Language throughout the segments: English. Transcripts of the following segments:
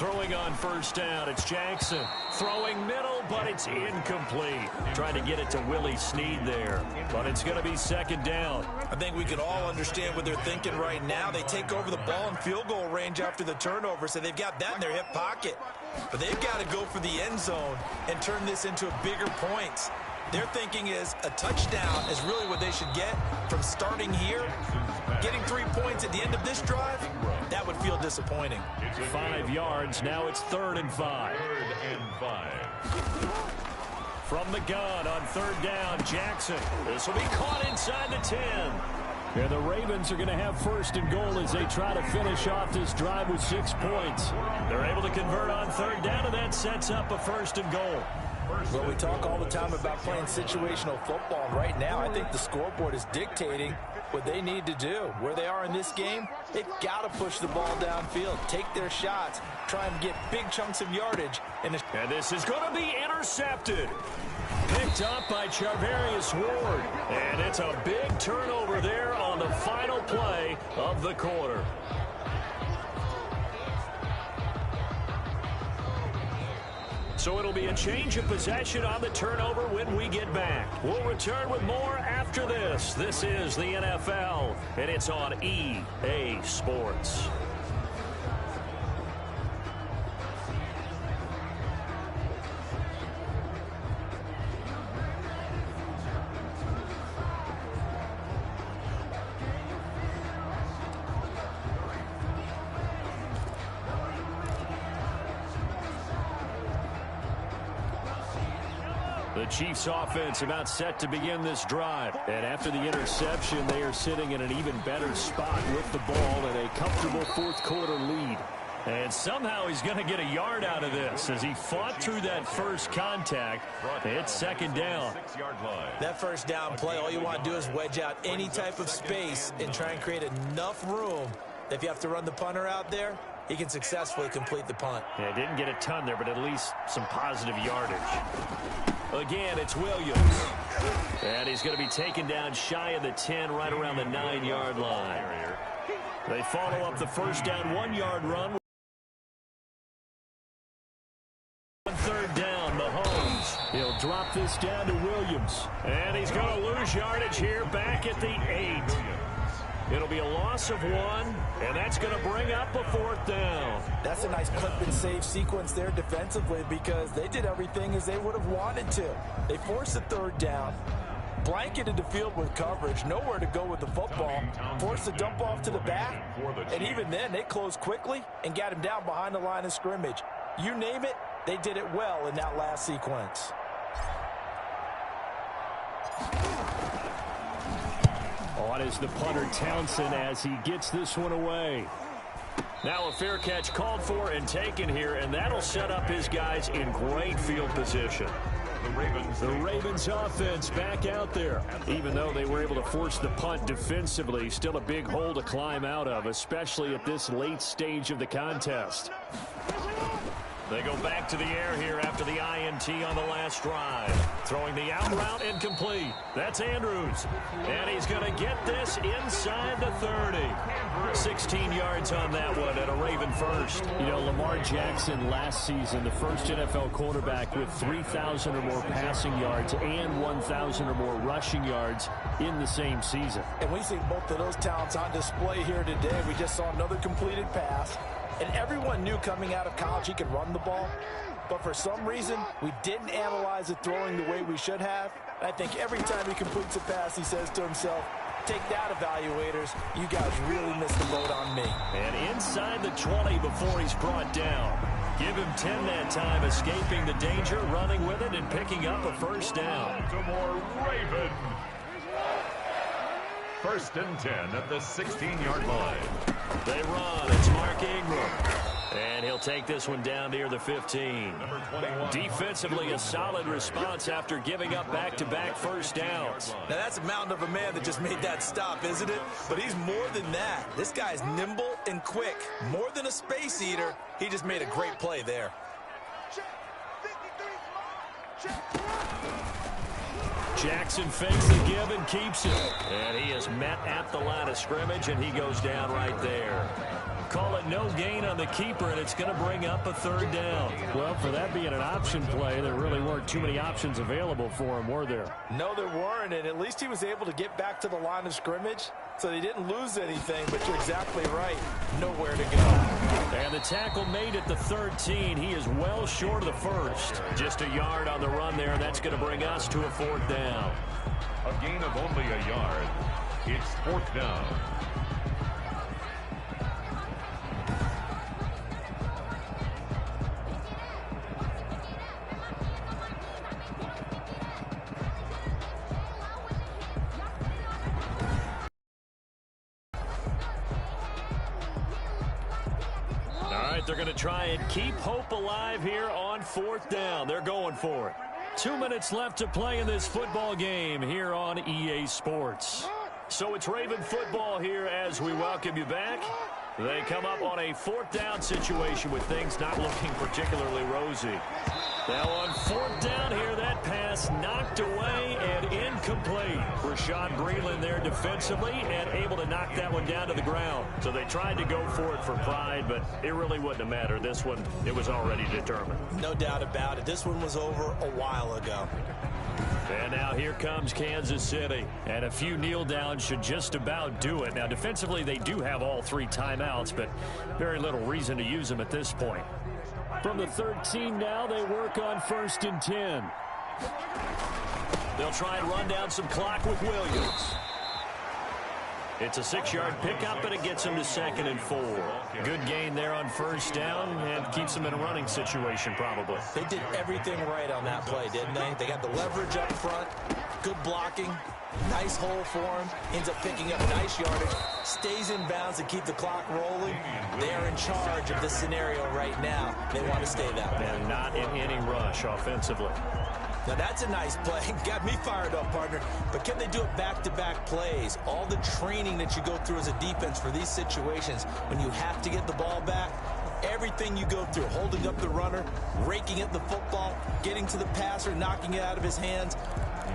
Throwing on first down, it's Jackson. Throwing middle, but it's incomplete. Trying to get it to Willie Snead there, but it's going to be second down. I think we can all understand what they're thinking right now. They take over the ball in field goal range after the turnover, so they've got that in their hip pocket. But they've got to go for the end zone and turn this into a bigger points. Their thinking is a touchdown is really what they should get from starting here. Getting 3 points at the end of this drive, that would feel disappointing. 5 yards, now it's 3rd and 5. From the gun on 3rd down, Jackson. This will be caught inside the 10. And the Ravens are going to have 1st and goal as they try to finish off this drive with 6 points. They're able to convert on 3rd down, and that sets up a 1st and goal. Well, we talk all the time about playing situational football. Right now, I think the scoreboard is dictating what they need to do. Where they are in this game, they've got to push the ball downfield, take their shots, try and get big chunks of yardage. And this is going to be intercepted. Picked up by Charvarius Ward. And it's a big turnover there on the final play of the quarter. So it'll be a change of possession on the turnover when we get back. We'll return with more after this. This is the NFL, and it's on EA Sports. The Chiefs offense about set to begin this drive. And after the interception, they are sitting in an even better spot with the ball and a comfortable 4th quarter lead. And somehow he's going to get a yard out of this as he fought through that first contact. It's 2nd down. That first down play, all you want to do is wedge out any type of space and try and create enough room that if you have to run the punter out there, he can successfully complete the punt. Yeah, didn't get a ton there, but at least some positive yardage. Again, it's Williams. And he's going to be taken down shy of the 10, right around the 9-yard line. They follow up the first down 1-yard run. On 3rd down, Mahomes. He'll drop this down to Williams. And he's going to lose yardage here back at the 8. It'll be a loss of 1, and that's going to bring up a 4th down. That's a nice clip and save sequence there defensively because they did everything as they would have wanted to. They forced the 3rd down, blanketed the field with coverage, nowhere to go with the football, forced the dump off to the back, and even then they closed quickly and got him down behind the line of scrimmage. You name it, they did it well in that last sequence. On is the punter Townsend as he gets this one away. Now a fair catch called for and taken here, and that'll set up his guys in great field position. The Ravens offense back out there. Even though they were able to force the punt defensively, still a big hole to climb out of, especially at this late stage of the contest. They go back to the air here after the INT on the last drive. Throwing the out route incomplete. That's Andrews. And he's going to get this inside the 30. 16 yards on that one and a Raven first. You know, Lamar Jackson last season, the first NFL quarterback with 3,000 or more passing yards and 1,000 or more rushing yards in the same season. And we see both of those talents on display here today. We just saw another completed pass. And everyone knew coming out of college he could run the ball. But for some reason, we didn't analyze it throwing the way we should have. And I think every time he completes a pass, he says to himself, take that, evaluators. You guys really missed the boat on me. And inside the 20 before he's brought down. Give him 10 that time, escaping the danger, running with it, and picking up a first down. Baltimore Ravens. 1st and 10 at the 16-yard line. They run. It's Mark Ingram. And he'll take this one down near the 15. Defensively, a solid response after giving up back-to-back first downs. Now, that's a mountain of a man that just made that stop, isn't it? But he's more than that. This guy's nimble and quick. More than a space eater, he just made a great play there. Jackson fakes the give and keeps it. And he is met at the line of scrimmage, and he goes down right there. Call it no gain on the keeper, and it's going to bring up a third down. Well, for that being an option play, there really weren't too many options available for him, were there? No, there weren't, and at least he was able to get back to the line of scrimmage, so they didn't lose anything, but you're exactly right. Nowhere to go. And the tackle made at the 13. He is well short of the first. Just a yard on the run there, and that's going to bring us to a fourth down. A gain of only a yard. It's fourth down. They're going to try and keep hope alive here on fourth down. They're going for it. 2 minutes left to play in this football game here on EA Sports. So it's Raven football here as we welcome you back. They come up on a fourth down situation with things not looking particularly rosy. Now on fourth down here, that pass knocked away and incomplete. Rashad Breeland there defensively and able to knock that one down to the ground. So they tried to go for it for pride, but it really wouldn't have mattered. This one, it was already determined. No doubt about it. This one was over a while ago. And now here comes Kansas City. And a few kneel downs should just about do it. Now defensively, they do have all three timeouts, but very little reason to use them at this point. From the 13 now, they work on first and 10. They'll try and run down some clock with Williams. It's a 6-yard pickup, and it gets him to 2nd and 4. Good gain there on first down and keeps him in a running situation probably. They did everything right on that play, didn't they? They got the leverage up front, good blocking, nice hole for him, ends up picking up nice yardage, stays in bounds to keep the clock rolling. They are in charge of this scenario right now. They want to stay that way. And not in any rush offensively. Now that's a nice play. Got me fired up, partner. But can they do it back-to-back plays? All the training that you go through as a defense for these situations, when you have to get the ball back, everything you go through, holding up the runner, raking at the football, getting to the passer, knocking it out of his hands,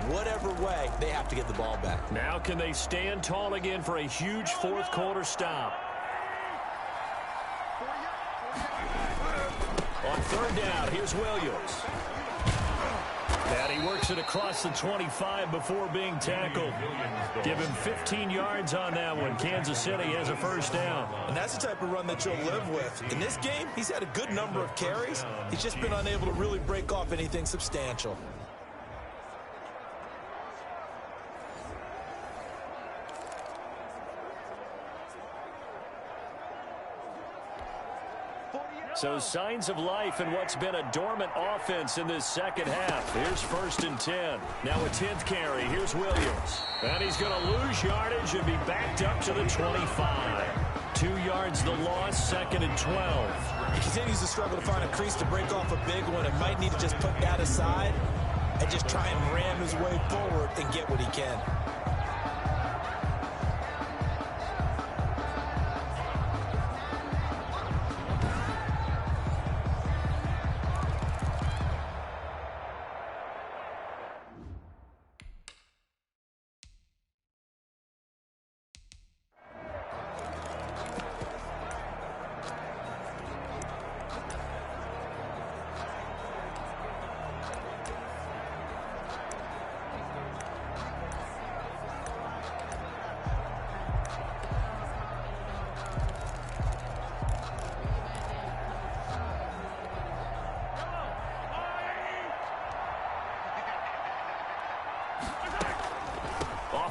whatever way, they have to get the ball back. Now can they stand tall again for a huge fourth quarter stop? On third down, here's Williams. And he works it across the 25 before being tackled. Give him 15 yards on that one. Kansas City has a first down. And that's the type of run that you'll live with. In this game, he's had a good number of carries. He's just been unable to really break off anything substantial. So signs of life in what's been a dormant offense in this second half. Here's first and 10. Now a 10th carry. Here's Williams. And he's going to lose yardage and be backed up to the 25. 2 yards the loss, 2nd and 12. He continues to struggle to find a crease to break off a big one and might need to just put that aside and just try and ram his way forward and get what he can.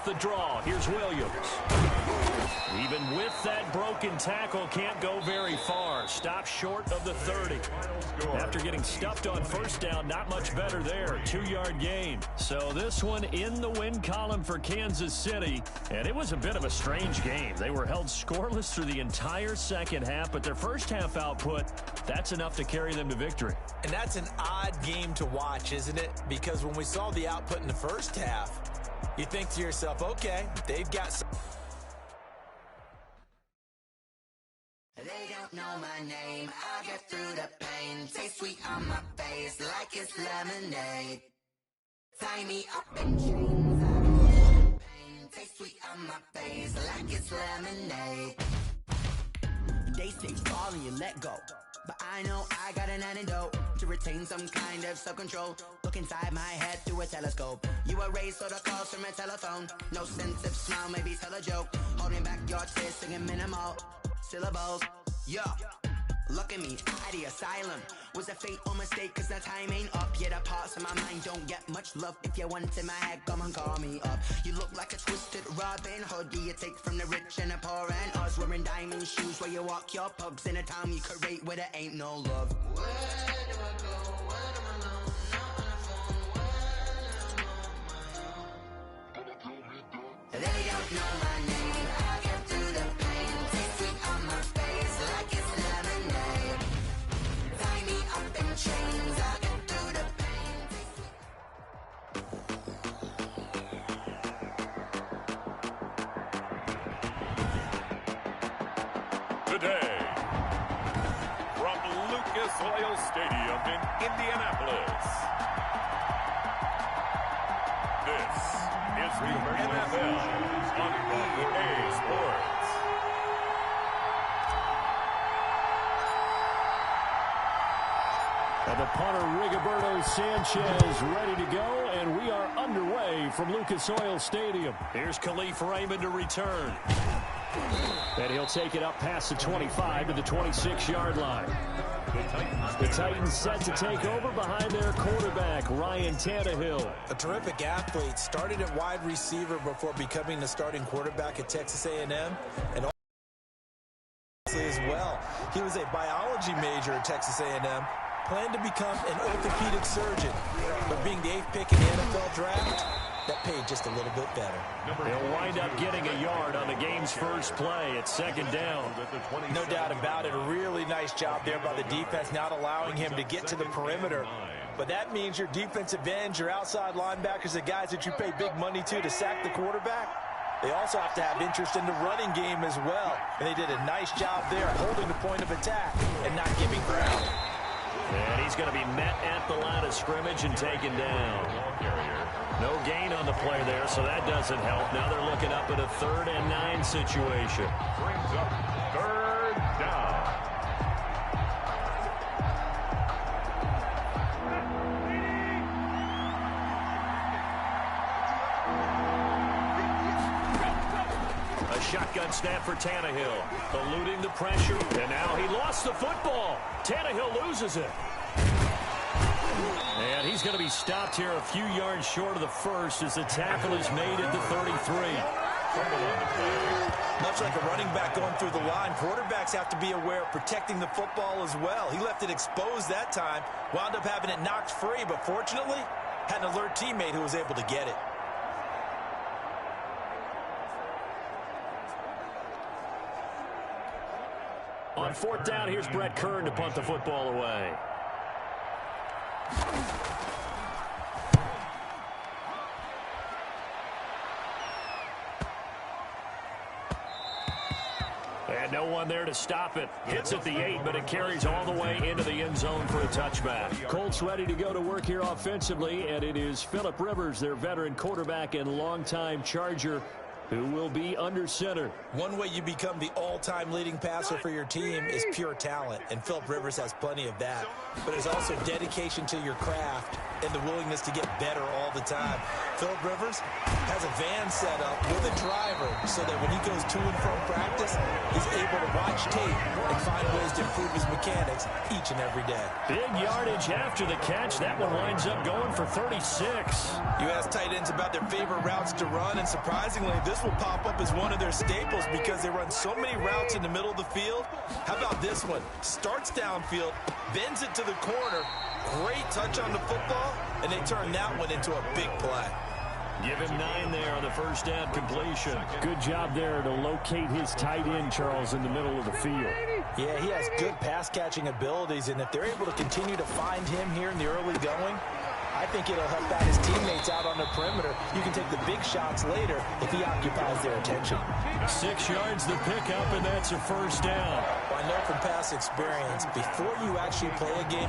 The draw. Here's Williams. Even with that broken tackle, can't go very far. Stops short of the 30. After getting stuffed on first down, not much better there. 2-yard gain. So this one in the win column for Kansas City. And it was a bit of a strange game. They were held scoreless through the entire second half, but their first half output, that's enough to carry them to victory. And that's an odd game to watch, isn't it? Because when we saw the output in the first half, you think to yourself, okay, they've got some. They don't know my name. I get through the pain. Taste sweet on my face like it's lemonade. Tie me up in chains. I feel pain. Taste sweet on my face like it's lemonade. They say fall and you let go, but I know I got an antidote to retain some kind of self-control. Look inside my head through a telescope. You erase all the calls from a telephone. No sense of smile, maybe tell a joke. Holding back your tears, singing minimal syllables. Yeah, look at me, at the asylum. Was a fate or mistake, cause the time ain't up. Yet the parts of my mind don't get much love. If you want in my head, come and call me up. You look like a twisted Robin Hood. Do you take from the rich and the poor and us? Wearing diamond shoes where you walk your pugs in a town you create where there ain't no love. Where do I go? When I'm alone? Not on the phone. When I'm on my own. They don't know my name. I get through the pain. Taste sweet on my face like it's lemonade. Tie me up in chains. I get through the pain. Today, from Lucas Oil Stadium in Indianapolis, this is the NFL on EA Sports. And the punter, Rigoberto Sanchez, ready to go, and we are underway from Lucas Oil Stadium. Here's Khalif Raymond to return. And he'll take it up past the 25 to the 26-yard line. The Titans set to take over behind their quarterback, Ryan Tannehill. A terrific athlete, started at wide receiver before becoming the starting quarterback at Texas A&M, and as well. He was a biology major at Texas A&M, planned to become an orthopedic surgeon, but being the 8th pick in the NFL draft, that paid just a little bit better. He'll wind up getting a yard on the game's first play at second down. No doubt about it. A really nice job there by the defense, not allowing him to get to the perimeter. But that means your defensive ends, your outside linebackers, the guys that you pay big money to sack the quarterback, they also have to have interest in the running game as well. And they did a nice job there holding the point of attack and not giving ground. And he's going to be met at the line of scrimmage and taken down. No gain on the play there, so that doesn't help. Now they're looking up at a 3rd and 9 situation. Brings up 3rd down. A shotgun snap for Tannehill, eluding the pressure, and now he lost the football. Tannehill loses it. And he's going to be stopped here a few yards short of the first as the tackle is made at the 33. Much like a running back going through the line, quarterbacks have to be aware of protecting the football as well. He left it exposed that time, wound up having it knocked free, but fortunately, had an alert teammate who was able to get it. On 4th down, here's Brett Kern to punt the football away. And no one there to stop it. Hits at the 8, but it carries all the way into the end zone for a touchback. Colts ready to go to work here offensively, and it is Phillip Rivers, their veteran quarterback and longtime Charger, who will be under center. One way you become the all-time leading passer for your team is pure talent, and Phillip Rivers has plenty of that. But there's also dedication to your craft and the willingness to get better all the time. Phillip Rivers has a van set up with a driver so that when he goes to and from practice, he's able to watch tape and find ways to improve his mechanics each and every day. Big yardage after the catch. That one winds up going for 36. You ask tight ends about their favorite routes to run, and surprisingly, this will pop up as one of their staples because they run so many routes in the middle of the field. How about this one? Starts downfield, bends it to the corner, great touch on the football, and they turn that one into a big play. Give him 9 there on the first down completion. Good job there to locate his tight end, Charles, in the middle of the field. Yeah, he has good pass-catching abilities, and if they're able to continue to find him here in the early going, I think it'll help out his teammates out on the perimeter. You can take the big shots later if he occupies their attention. 6 yards the pickup, and that's a first down. Well, I know from past experience, before you actually play a game,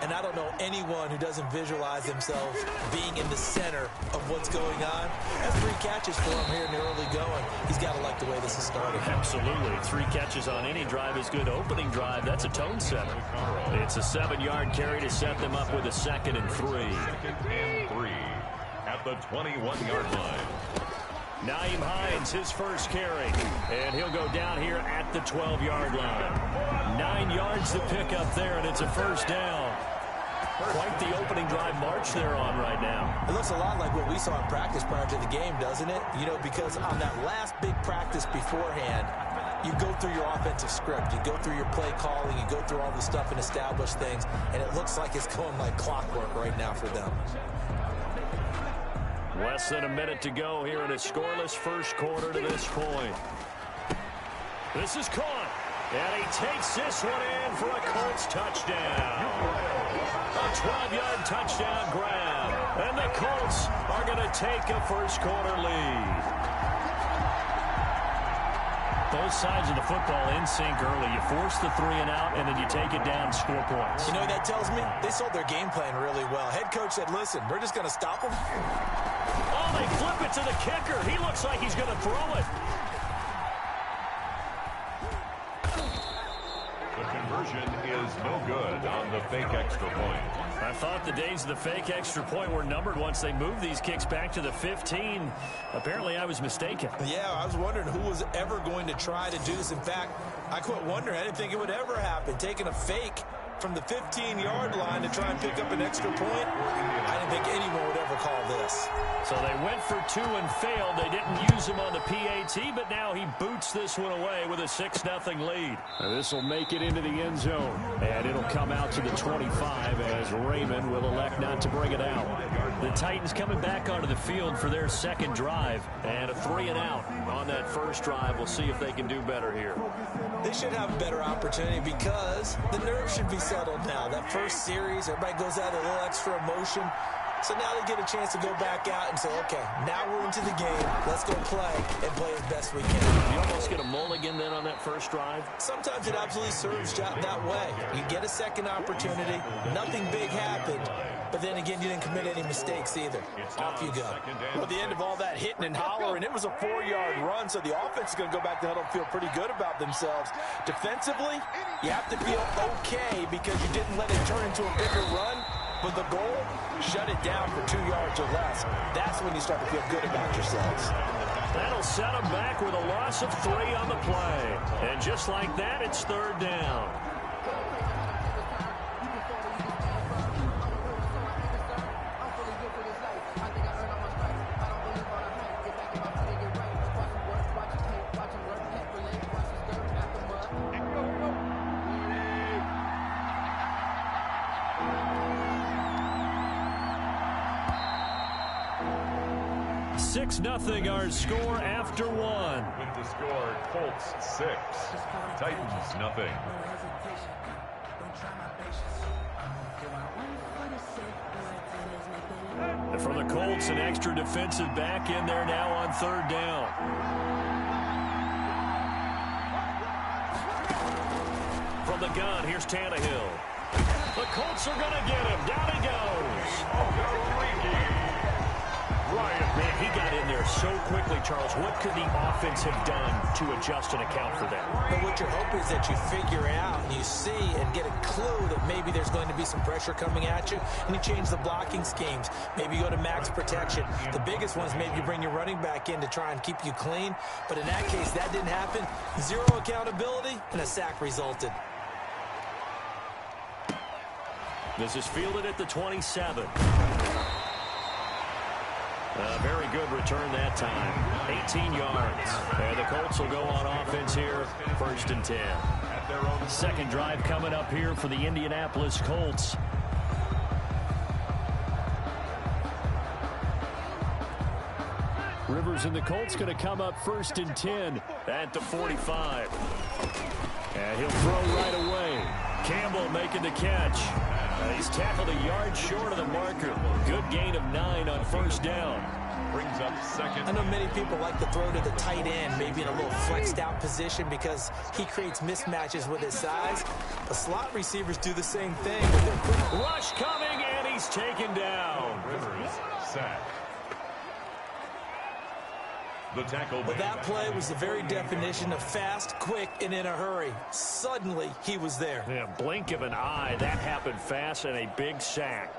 and I don't know any anyone who doesn't visualize themselves being in the center of what's going on. That's 3 catches for him here in the early going. He's got to like the way this is starting. Absolutely. 3 catches on any drive is good. Opening drive, that's a tone setter. It's a 7-yard carry to set them up with a 2nd and 3. 2nd and 3 at the 21-yard line. Nyheim Hines, his first carry, and he'll go down here at the 12-yard line. 9 yards to pick up there, and it's a first down. Quite the opening drive march they're on right now. It looks a lot like what we saw in practice prior to the game, doesn't it? You know, because on that last big practice beforehand, you go through your offensive script, you go through your play calling, you go through all the stuff and establish things, and it looks like it's going like clockwork right now for them. Less than a minute to go here in a scoreless first quarter to this point. This is caught, and he takes this one in for a Colts touchdown. A 12-yard touchdown grab, and the Colts are going to take a first quarter lead. Both sides of the football in sync early. You force the 3 and out, and then you take it down, score points. You know what that tells me? They sold their game plan really well. Head coach said, listen, we're just going to stop them. Oh, they flip it to the kicker. He looks like he's going to throw it. The conversion is no good on the fake extra point. I thought the days of the fake extra point were numbered once they moved these kicks back to the 15. Apparently, I was mistaken. Yeah, I was wondering who was ever going to try to do this. In fact, I quit wondering. I didn't think it would ever happen. Taking a fake from the 15-yard line to try and pick up an extra point, I didn't think anyone would ever call this. So they went for 2 and failed. They didn't use him on the PAT, but now he boots this one away with a 6-0 lead. This will make it into the end zone, and it'll come out to the 25 as Raymond will elect not to bring it out. The Titans coming back onto the field for their second drive, and a 3 and out on that first drive. We'll see if they can do better here. They should have a better opportunity because the nerves should be settled now. That first series, everybody goes out with a little extra emotion. So now they get a chance to go back out and say, okay, now we're into the game. Let's go play and play as best we can. You almost get a mulligan then on that first drive? Sometimes it absolutely serves that way. You get a second opportunity. Nothing big happened. But then again, you didn't commit any mistakes either. Off you go. Well, at the end of all that hitting and hollering, it was a 4-yard run, so the offense is going to go back to huddle and feel pretty good about themselves. Defensively, you have to feel okay because you didn't let it turn into a bigger run. But the goal, shut it down for 2 yards or less. That's when you start to feel good about yourselves. That'll set them back with a loss of 3 on the play. And just like that, it's 3rd down. Nothing our score after 1. With the score, Colts 6, Titans nothing. And for the Colts, an extra defensive back in there now on 3rd down. From the gun, here's Tannehill. The Colts are going to get him. Down he goes. Man, he got in there so quickly, Charles. What could the offense have done to adjust and account for that? But what you're hoping is that you figure out and you see and get a clue that maybe there's going to be some pressure coming at you, and you change the blocking schemes. Maybe you go to max protection. The biggest one is maybe you bring your running back in to try and keep you clean. But in that case, that didn't happen. 0 accountability, and a sack resulted. This is fielded at the 27. Very good return that time. 18 yards. And the Colts will go on offense here. 1st and 10. Second drive coming up here for the Indianapolis Colts. Rivers and the Colts going to come up 1st and 10 at the 45. And he'll throw right away. Campbell making the catch. He's tackled a yard short of the marker. Good gain of 9 on 1st down. Brings up 2nd. I know many people like to throw to the tight end, maybe in a little flexed out position because he creates mismatches with his size. But slot receivers do the same thing with their quick. Rush coming, is taken down. Rivers sacked. The tackle. Well, that play was the very definition of fast, quick, and in a hurry. Suddenly, he was there. Yeah, blink of an eye. That happened fast and a big sack.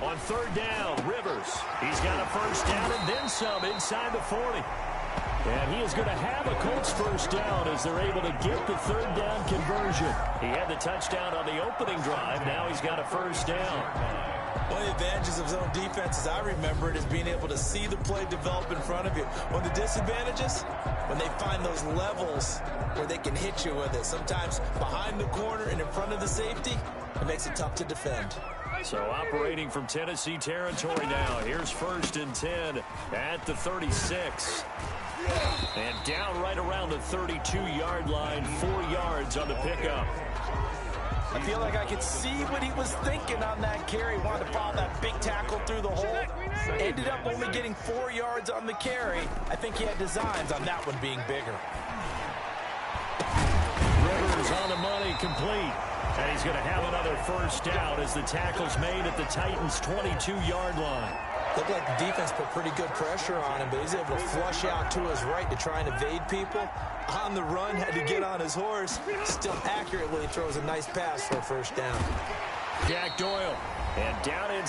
On third down, Rivers. He's got a first down and then some inside the 40. And he is going to have a Colts first down as they're able to get the third down conversion. He had the touchdown on the opening drive. Now he's got a first down. One of the advantages of zone defense, as I remember it, is being able to see the play develop in front of you. One of the disadvantages, when they find those levels where they can hit you with it. Sometimes behind the corner and in front of the safety, it makes it tough to defend. So operating from Tennessee territory now. Here's first and 10 at the 36. And down right around the 32-yard line, 4 yards on the pickup. I feel like I could see what he was thinking on that carry. Wanted to follow that big tackle through the hole. Ended up only getting 4 yards on the carry. I think he had designs on that one being bigger. Rivers on the money, complete. And he's going to have another first down as the tackle's made at the Titans' 22-yard line. Looked like the defense put pretty good pressure on him, but he's able to flush out to his right to try and evade people. On the run, had to get on his horse. Still accurately throws a nice pass for a first down. Jack Doyle. And down in.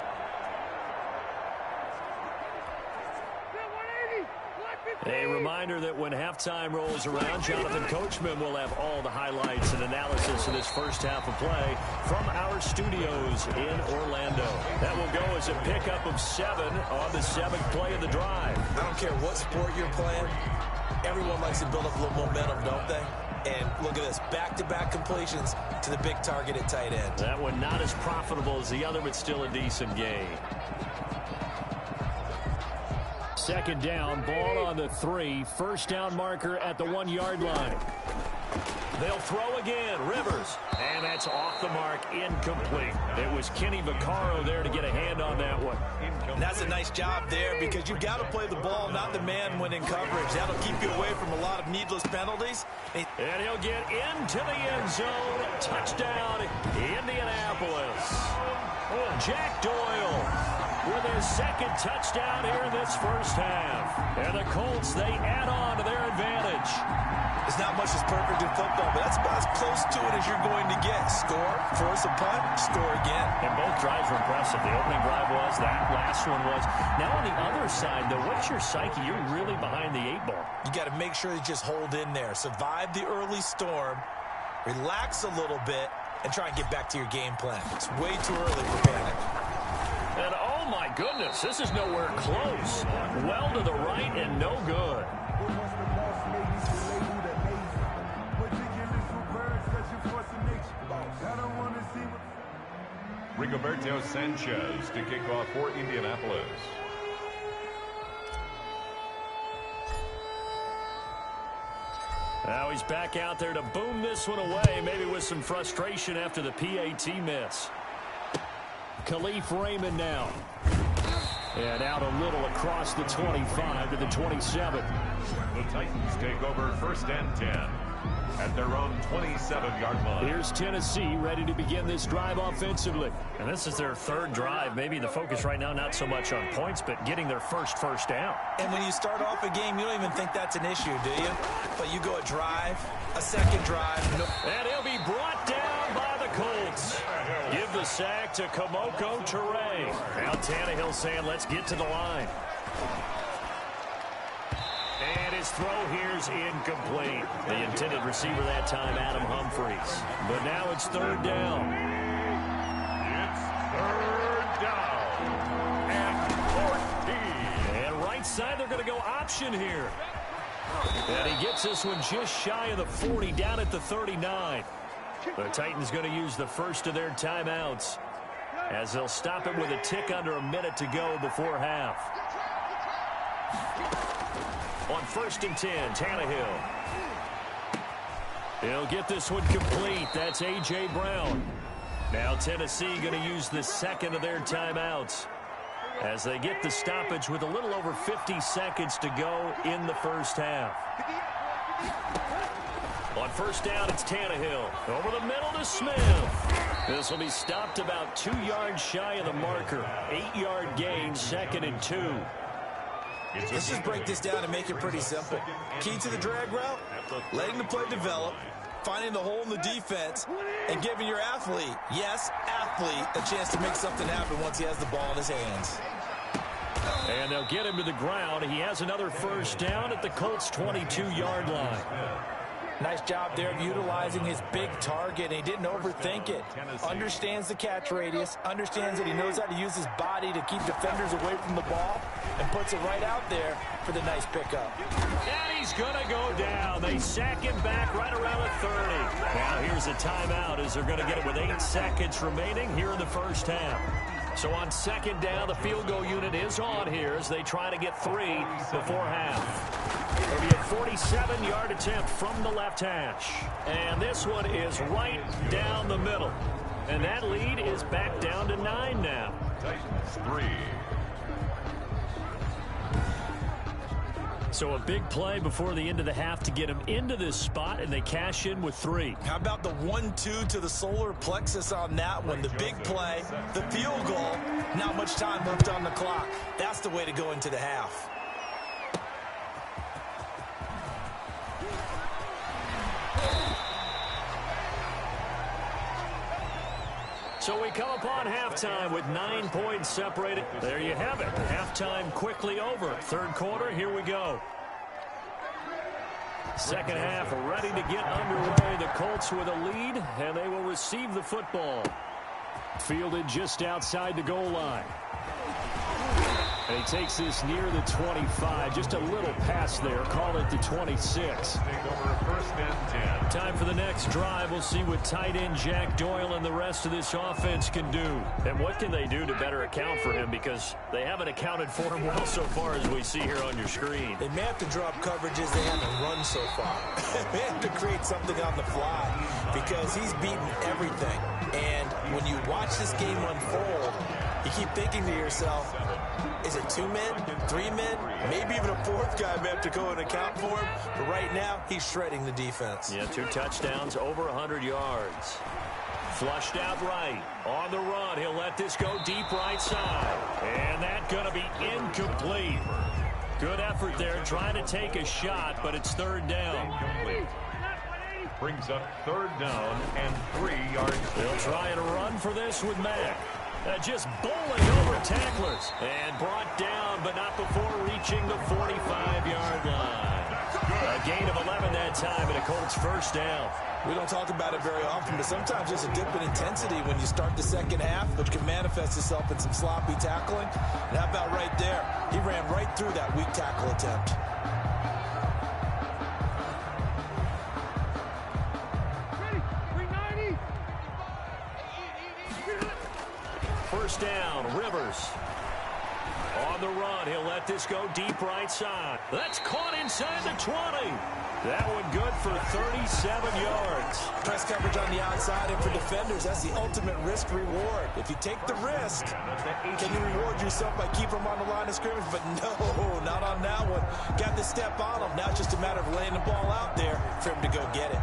A reminder that when halftime rolls around, Jonathan Coachman will have all the highlights and analysis of this first half of play from our studios in Orlando. That will go as a pickup of 7 on the 7th play of the drive. I don't care what sport you're playing. Everyone likes to build up a little momentum, don't they? And look at this, back-to-back completions to the big target at tight end. That one not as profitable as the other, but still a decent gain. Second down, ball on the 3. First down marker at the 1-yard line. They'll throw again, Rivers. And that's off the mark, incomplete. It was Kenny Vaccaro there to get a hand on that one. And that's a nice job there because you've got to play the ball, not the man when in coverage. That'll keep you away from a lot of needless penalties. And he'll get into the end zone. Touchdown, Indianapolis. Jack Doyle with his second touchdown here in this first half. And the Colts, they add on to their advantage. It's not much as perfect in football, but that's about as close to it as you're going to get. Score, force a punt, score again. And both drives were impressive. The opening drive was, that last one was. Now on the other side, though, what's your psyche? You're really behind the 8 ball. You got to make sure you just hold in there. Survive the early storm, relax a little bit, and try and get back to your game plan. It's way too early for panic. And oh my goodness, this is nowhere close. Well to the right and no good. Rigoberto Sanchez to kick off for Indianapolis. Now he's back out there to boom this one away, maybe with some frustration after the PAT miss. Khalif Raymond now. And out a little across the 25 to the 27. The Titans take over first and 10 at their own 27-yard line. Here's Tennessee ready to begin this drive offensively. And this is their 3rd drive. Maybe the focus right now not so much on points, but getting their first down. And when you start off a game, you don't even think that's an issue, do you? But you go a drive, a second drive. And he'll be brought down by the Colts. Give the sack to Kamoko Toure. Now Tannehill saying, let's get to the line. And his throw here's incomplete. The intended receiver that time, Adam Humphries. But now it's 3rd down. It's 3rd down and 14. And right side, they're going to go option here. And he gets this one just shy of the 40, down at the 39. The Titans going to use the first of their timeouts as they'll stop it with a tick under a minute to go before half. On 1st and 10, Tannehill. He'll get this one complete. That's A.J. Brown. Now Tennessee going to use the second of their timeouts. as they get the stoppage with a little over 50 seconds to go in the first half. On first down, it's Tannehill. Over the middle to Smith. This will be stopped about 2 yards shy of the marker. 8-yard gain, 2nd and 2. Let's just break this down and make it pretty simple. Key to the drag route, letting the play develop, finding the hole in the defense, and giving your athlete, yes, athlete, a chance to make something happen once he has the ball in his hands. And they'll get him to the ground. He has another first down at the Colts' 22-yard line. Nice job there of utilizing his big target. He didn't overthink it. Understands the catch radius. Understands that he knows how to use his body to keep defenders away from the ball. And puts it right out there for the nice pickup. And he's going to go down. They sack him back right around the 30. Now here's a timeout as they're going to get it with 8 seconds remaining here in the first half. So on second down, the field goal unit is on here as they try to get 3 before half. It'll be a 47-yard attempt from the left hash. And this one is right down the middle. And that lead is back down to 9 now. Titans 3. So a big play before the end of the half to get him into this spot, and they cash in with 3. How about the 1-2 to the solar plexus on that one? The big play, the field goal, not much time left on the clock. That's the way to go into the half. So we come upon halftime with 9 points separated. There you have it. Halftime quickly over. Third quarter, here we go. Second half ready to get underway. The Colts with a lead, and they will receive the football. Fielded just outside the goal line. And he takes this near the 25. Just a little pass there. Call it the 26. Take over first and 10. Time for the next drive. We'll see what tight end Jack Doyle and the rest of this offense can do. And what can they do to better account for him? Because they haven't accounted for him well so far as we see here on your screen. They may have to drop coverages they haven't run so far. They have to create something on the fly because he's beaten everything. And when you watch this game unfold, you keep thinking to yourself, is it 2 men, 3 men, maybe even a 4th guy may have to go and account for him. But right now, he's shredding the defense. Yeah, 2 touchdowns, over 100 yards. Flushed out right. On the run, he'll let this go deep right side. And that's going to be incomplete. Good effort there, trying to take a shot, but it's 3rd down. Incomplete. Brings up 3rd down and 3 yards. They'll try and run for this with Mack. Just bowling over tacklers. And brought down, but not before reaching the 45-yard line. A gain of 11 that time, and a Colts first down. We don't talk about it very often, but sometimes there's a dip in intensity when you start the second half, which can manifest itself in some sloppy tackling. And how about right there? He ran right through that weak tackle attempt. First down, Rivers. On the run, he'll let this go deep right side. That's caught inside the 20. That one good for 37 yards. Press coverage on the outside, and for defenders, that's the ultimate risk-reward. If you take the risk, can you reward yourself by keeping them on the line of scrimmage? But no, not on that one. Got to step on them. Now it's just a matter of laying the ball out there for him to go get it.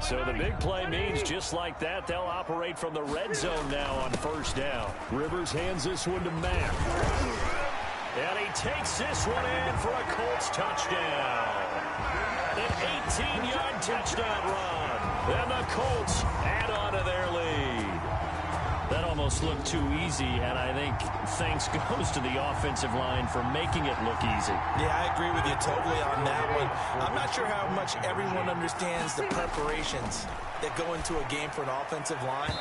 So the big play means just like that, they'll operate from the red zone now on first down. Rivers hands this one to Mack. And he takes this one in for a Colts touchdown. An 18-yard touchdown run. And the Colts add on to their lead. That almost looked too easy, and I think thanks goes to the offensive line for making it look easy. Yeah, I agree with you totally on that one. I'm not sure how much everyone understands the preparations that go into a game for an offensive line,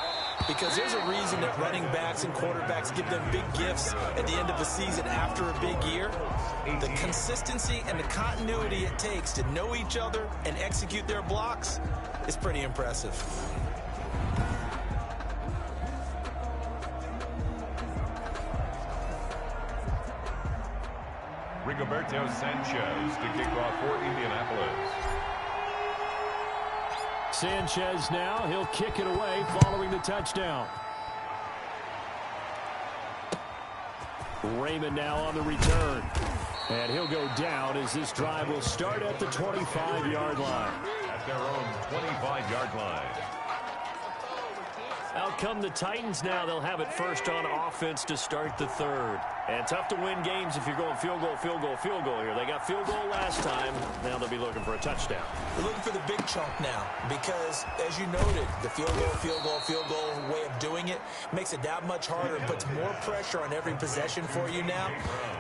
because there's a reason that running backs and quarterbacks give them big gifts at the end of the season after a big year. The consistency and the continuity it takes to know each other and execute their blocks is pretty impressive. Rigoberto Sanchez to kick off for Indianapolis. Sanchez now. He'll kick it away following the touchdown. Raymond now on the return. And he'll go down as this drive will start at the 25-yard line. At their own 25-yard line. Out come the Titans now. They'll have it first on offense to start the third. And tough to win games if you're going field goal, field goal, field goal here. They got field goal last time. Now they'll be looking for a touchdown. They're looking for the big chunk now because, as you noted, the field goal, field goal, field goal way of doing it makes it that much harder and puts more pressure on every possession for you now.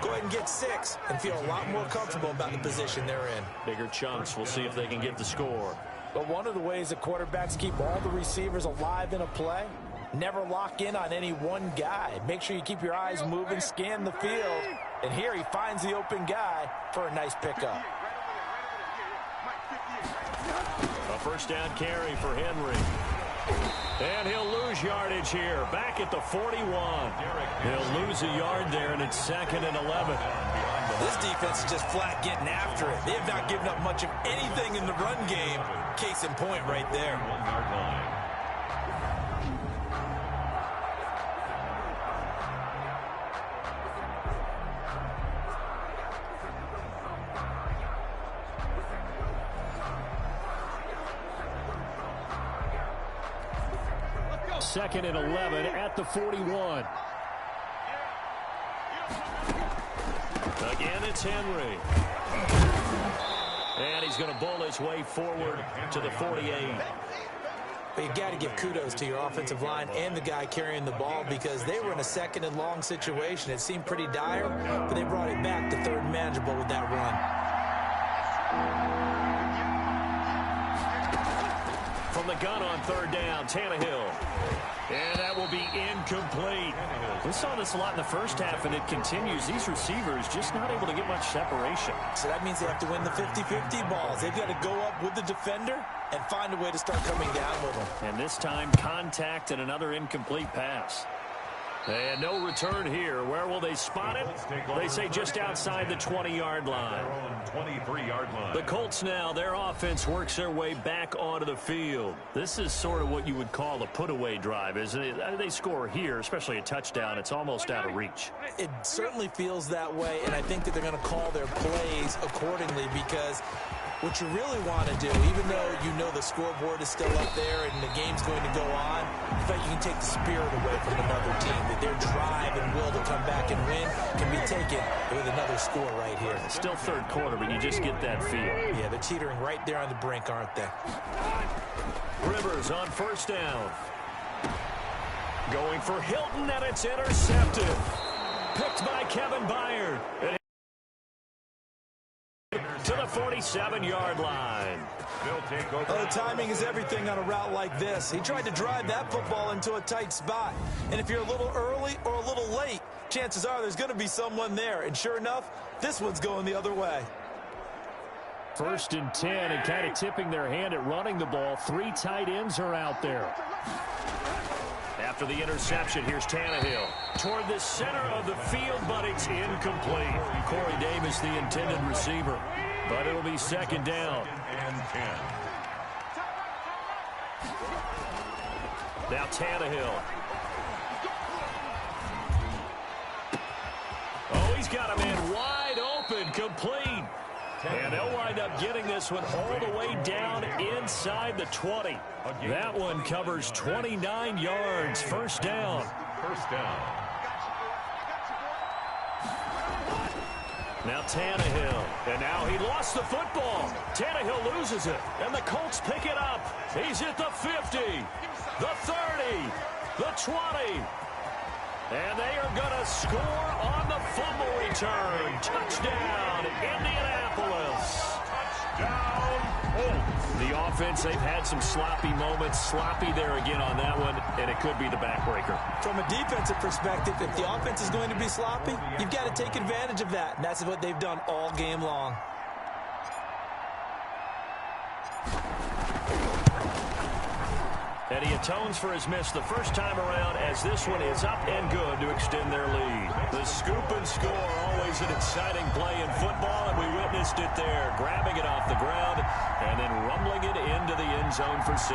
Go ahead and get 6 and feel a lot more comfortable about the position they're in. Bigger chunks. We'll see if they can get the score. But one of the ways that quarterbacks keep all the receivers alive in a play, never lock in on any one guy. Make sure you keep your eyes moving, scan the field. And here he finds the open guy for a nice pickup. A first down carry for Henry. And he'll lose yardage here. Back at the 41. He'll lose a yard there, and it's 2nd and 11. This defense is just flat getting after it. They have not given up much of anything in the run game. Case in point right there. 1-yard line. Second and 11 at the 41. Again, it's Henry. And he's going to bowl his way forward to the 48. But you got to give kudos to your offensive line and the guy carrying the ball because they were in a 2nd and long situation. It seemed pretty dire, but they brought it back to 3rd and manageable with that run. From the gun on 3rd down, Tannehill. And that will be incomplete. We saw this a lot in the first half, and it continues. These receivers just not able to get much separation. So that means they have to win the 50-50 balls. They've got to go up with the defender and find a way to start coming down with them. And this time, contact and another incomplete pass. And no return here. Where will they spot it? They say just outside the 20-yard line. 23-yard line. The Colts now, their offense works their way back onto the field. This is sort of what you would call a put-away drive, isn't it? They score here, especially a touchdown. It's almost out of reach. It certainly feels that way, and I think that they're going to call their plays accordingly because what you really want to do, even though you know the scoreboard is still up there and the game's going to go on, I thought you can take the spirit away from another team, that their drive and will to come back and win can be taken with another score right here. Still 3rd quarter, but you just get that feel. Yeah, they're teetering right there on the brink, aren't they? Rivers on 1st down. Going for Hilton, and it's intercepted. Picked by Kevin Byard. To the 47-yard line. The timing is everything on a route like this. He tried to drive that football into a tight spot. And if you're a little early or a little late, chances are there's going to be someone there. And sure enough, this one's going the other way. 1st and 10, and kind of tipping their hand at running the ball. 3 tight ends are out there. After the interception, here's Tannehill. Toward the center of the field, but it's incomplete. Corey Davis, the intended receiver. But it'll be 2nd down. And 10. Now Tannehill. Oh, he's got a man wide open, complete. And they'll wind up getting this one all the way down inside the 20. That one covers 29 yards. 1st down. 1st down. Now Tannehill. And now he lost the football. Tannehill loses it. And the Colts pick it up. He's at the 50, the 30, the 20. And they are going to score on the fumble return. Touchdown, Indianapolis. Touchdown, Colts. The offense, they've had some sloppy moments. Sloppy there again on that one, and it could be the backbreaker. From a defensive perspective, if the offense is going to be sloppy, you've got to take advantage of that. And that's what they've done all game long. And he atones for his miss the first time around as this one is up and good to extend their lead. The scoop and score always always an exciting play in football, and we witnessed it there, grabbing it off the ground and then rumbling it into the end zone for 6.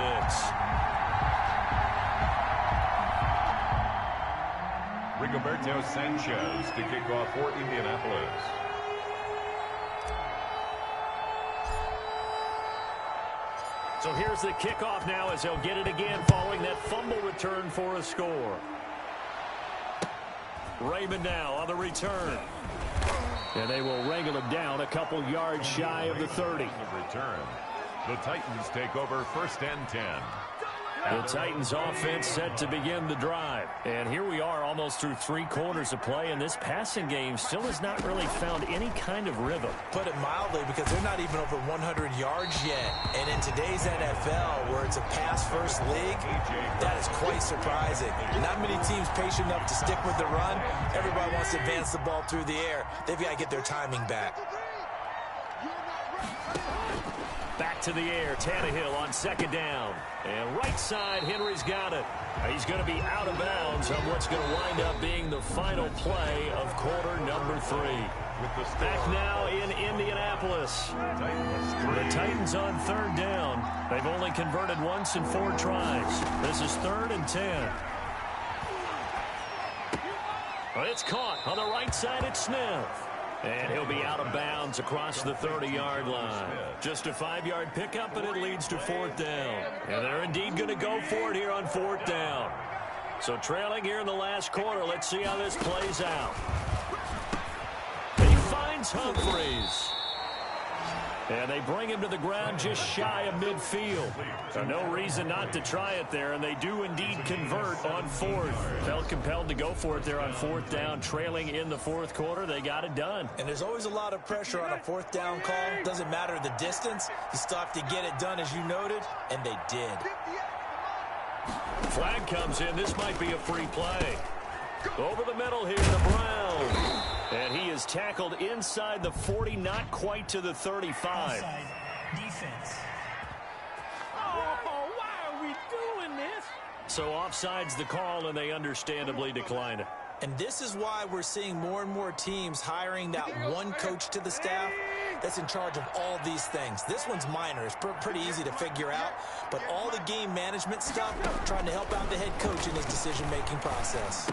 Rigoberto Sanchez to kick off for Indianapolis. So here's the kickoff now as they'll get it again following that fumble return for a score. Raymond now on the return. And they will wrangle him down a couple yards shy of the 30. Return. The Titans take over 1st and 10. The Titans offense set to begin the drive. And here we are almost through 3 quarters of play, and this passing game still has not really found any kind of rhythm. Put it mildly, because they're not even over 100 yards yet. And in today's NFL, where it's a pass-first league, that is quite surprising. Not many teams patient enough to stick with the run. Everybody wants to advance the ball through the air. They've got to get their timing back. Back to the air, Tannehill on 2nd down. And right side, Henry's got it. He's going to be out of bounds on what's going to wind up being the final play of quarter number 3. Back now in Indianapolis. The Titans on 3rd down. They've only converted once in 4 tries. This is 3rd and 10. Well, it's caught on the right side. It's Smith. And he'll be out of bounds across the 30-yard line. Just a 5-yard pickup, and it leads to 4th down. And they're indeed going to go for it here on 4th down. So trailing here in the last quarter, let's see how this plays out. He finds Humphries. And they bring him to the ground just shy of midfield. So no reason not to try it there, and they do indeed convert on 4th. Felt compelled to go for it there on 4th down, trailing in the 4th quarter. They got it done. And there's always a lot of pressure on a 4th down call. Doesn't matter the distance. You still have to get it done, as you noted, and they did. Flag comes in. This might be a free play. Over the middle here to Brown. And he is tackled inside the 40, not quite to the 35. Offside defense. Oh, why are we doing this? So offside's the call, and they understandably decline it. And this is why we're seeing more and more teams hiring that one coach to the staff that's in charge of all these things. This one's minor. It's pretty easy to figure out. But all the game management stuff, trying to help out the head coach in his decision-making process.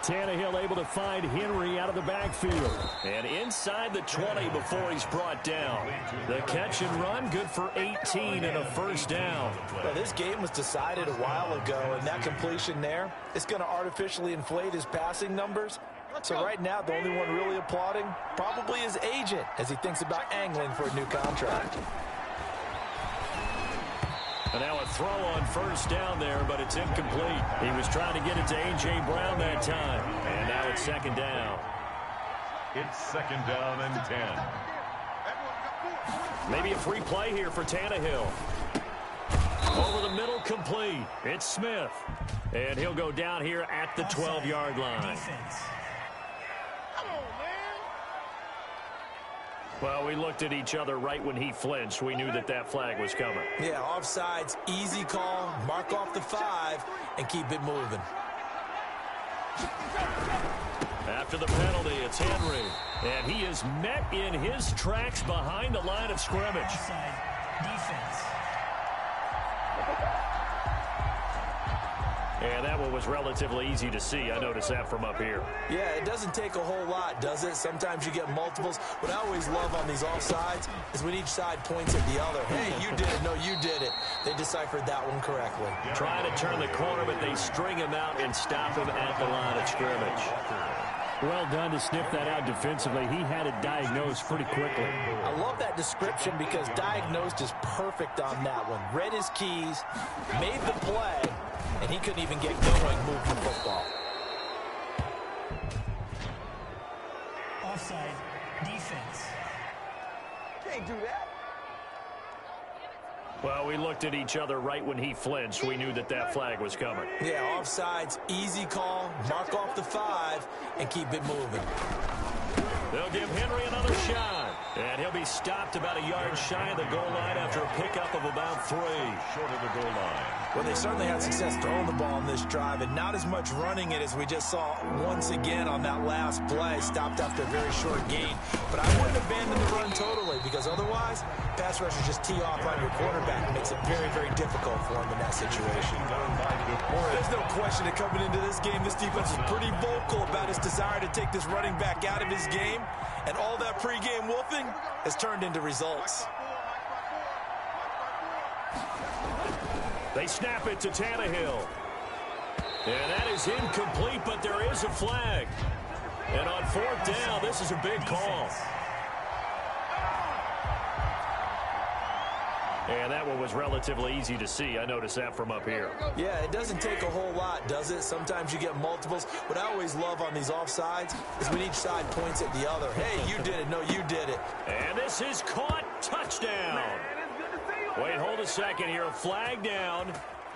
Tannehill able to find Henry out of the backfield. And inside the 20 before he's brought down. The catch and run, good for 18 and a 1st down. Well, this game was decided a while ago, and that completion there, it's going to artificially inflate his passing numbers. So right now, the only one really applauding probably his agent as he thinks about angling for a new contract. And now a throw on 1st down there, but it's incomplete. He was trying to get it to A.J. Brown that time. And now it's 2nd down. It's 2nd down and 10. Maybe a free play here for Tannehill. Over the middle, complete. It's Smith. And he'll go down here at the 12-yard line. Defense. Well, we looked at each other right when he flinched. We knew that that flag was coming. Yeah, offsides, easy call, mark off the 5, and keep it moving. After the penalty, it's Henry. And he is met in his tracks behind the line of scrimmage. Offside defense. And that one was relatively easy to see. I noticed that from up here. Yeah, it doesn't take a whole lot, does it? Sometimes you get multiples. What I always love on these offsides is when each side points at the other. Hey, you did it. No, you did it. They deciphered that one correctly. Trying to turn the corner, but they string him out and stop him at the line of scrimmage. Well done to sniff that out defensively. He had it diagnosed pretty quickly. I love that description because diagnosed is perfect on that one. Read his keys, made the play, and he couldn't even get going moving the football. Offside defense. Can't do that. Well, we looked at each other right when he flinched. We knew that that flag was coming. Yeah, offsides, easy call, mark off the 5, and keep it moving. They'll give Henry another shot. And he'll be stopped about a yard shy of the goal line after a pickup of about 3. Short of the goal line. Well, they certainly had success throwing the ball on this drive, and not as much running it as we just saw once again on that last play. Stopped after a very short gain. But I wouldn't abandon the run totally, because otherwise, pass rushers just tee off on your quarterback. It makes it very, very difficult for him in that situation. There's no question that coming into this game, this defense is pretty vocal about its desire to take this running back out of his game, and all that pregame wolfing has turned into results. They snap it to Tannehill. And that is incomplete, but there is a flag. And on fourth down, this is a big call. And that one was relatively easy to see. I noticed that from up here. Yeah, it doesn't take a whole lot, does it? Sometimes you get multiples. What I always love on these offsides is when each side points at the other. Hey, you did it. No, you did it. And this is caught. Touchdown. Wait, hold a second here. A flag down.